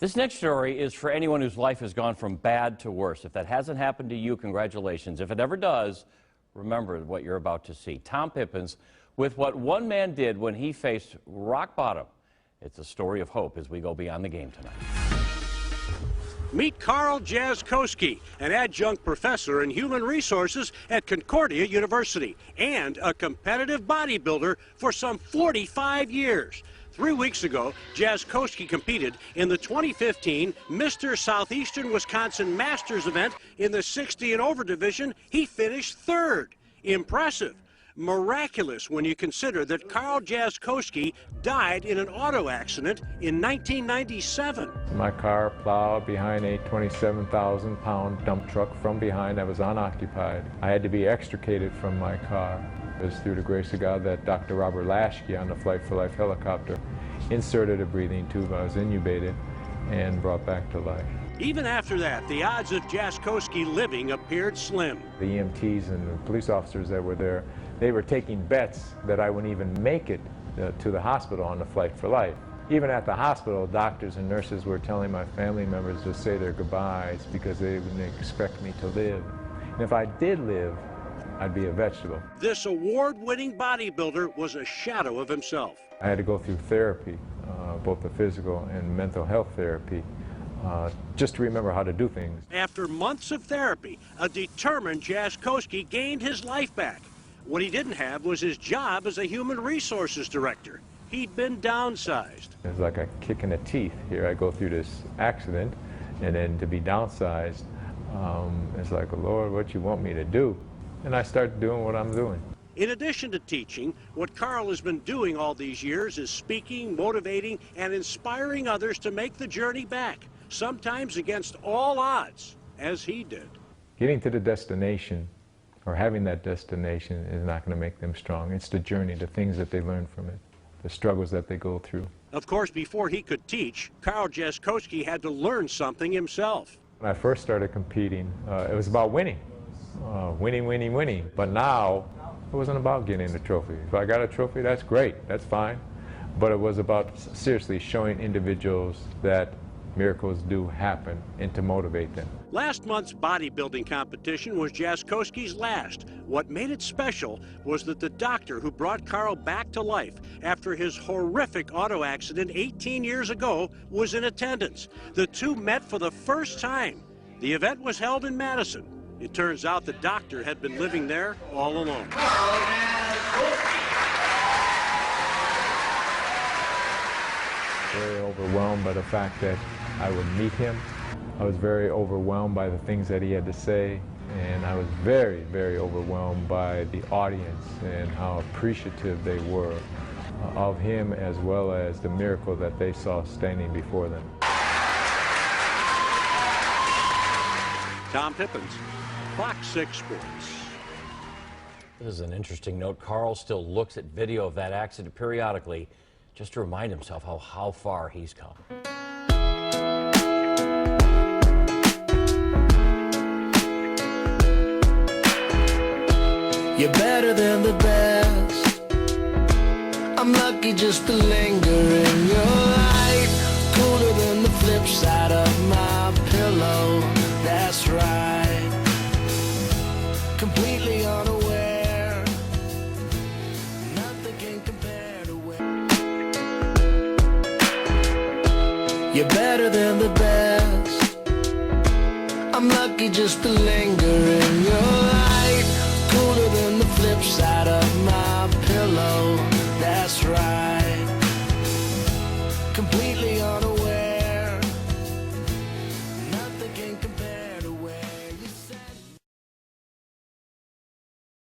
This next story is for anyone whose life has gone from bad to worse. If that hasn't happened to you, congratulations. If it ever does, remember what you're about to see. Tom Pippins with what one man did when he faced rock bottom. It's a story of hope as we go beyond the game tonight. Meet Carl Jaskowski, an adjunct professor in human resources at Concordia University and a competitive bodybuilder for some 45 years. 3 weeks ago, Jaskowski competed in the 2015 Mr. Southeastern Wisconsin Masters event in the 60 and over division. He finished third. Impressive. Miraculous when you consider that Carl Jaskowski died in an auto accident in 1997. My car plowed behind a 27,000-pound dump truck from behind that was unoccupied. I had to be extricated from my car. It was through the grace of God that Dr. Robert Lashke on the Flight for Life helicopter inserted a breathing tube. I was intubated and brought back to life. Even after that, the odds of Jaskowski living appeared slim. The EMTs and the police officers that were there, they were taking bets that I wouldn't even make it to the hospital on the Flight for Life. Even at the hospital, doctors and nurses were telling my family members to say their goodbyes because they wouldn't expect me to live. And if I did live, I'd be a vegetable. This award-winning bodybuilder was a shadow of himself. I had to go through therapy, both the physical and mental health therapy, just to remember how to do things. After months of therapy, a determined Jaskowski gained his life back. What he didn't have was his job as a human resources director. He'd been downsized. It's like a kick in the teeth. Here I go through this accident, and then to be downsized, it's like, Lord, what you want me to do? And I start doing what I'm doing. In addition to teaching, what Carl has been doing all these years is speaking, motivating, and inspiring others to make the journey back, sometimes against all odds, as he did. Getting to the destination, or having that destination, is not going to make them strong. It's the journey, the things that they learn from it, the struggles that they go through. Of course, before he could teach, Carl Jaskowski had to learn something himself. When I first started competing, it was about winning. Winning. But now, it wasn't about getting a trophy. If I got a trophy, that's great, that's fine. But it was about seriously showing individuals that miracles do happen and to motivate them. Last month's bodybuilding competition was Jaskowski's last. What made it special was that the doctor who brought Carl back to life after his horrific auto accident 18 years ago was in attendance. The two met for the first time. The event was held in Madison. It turns out the doctor had been living there all along. Very overwhelmed by the fact that I would meet him. I was very overwhelmed by the things that he had to say, and I was very, very overwhelmed by the audience and how appreciative they were of him, as well as the miracle that they saw standing before them. Tom Pippins, Fox 6 Sports. This is an interesting note. Carl still looks at video of that accident periodically just to remind himself how far he's come. You're better than the best. I'm lucky just to linger in your light. Cooler than the flip side of my pillow. That's right. Completely unaware. Nothing can compare to where. You're better than the best. I'm lucky just to linger in your light.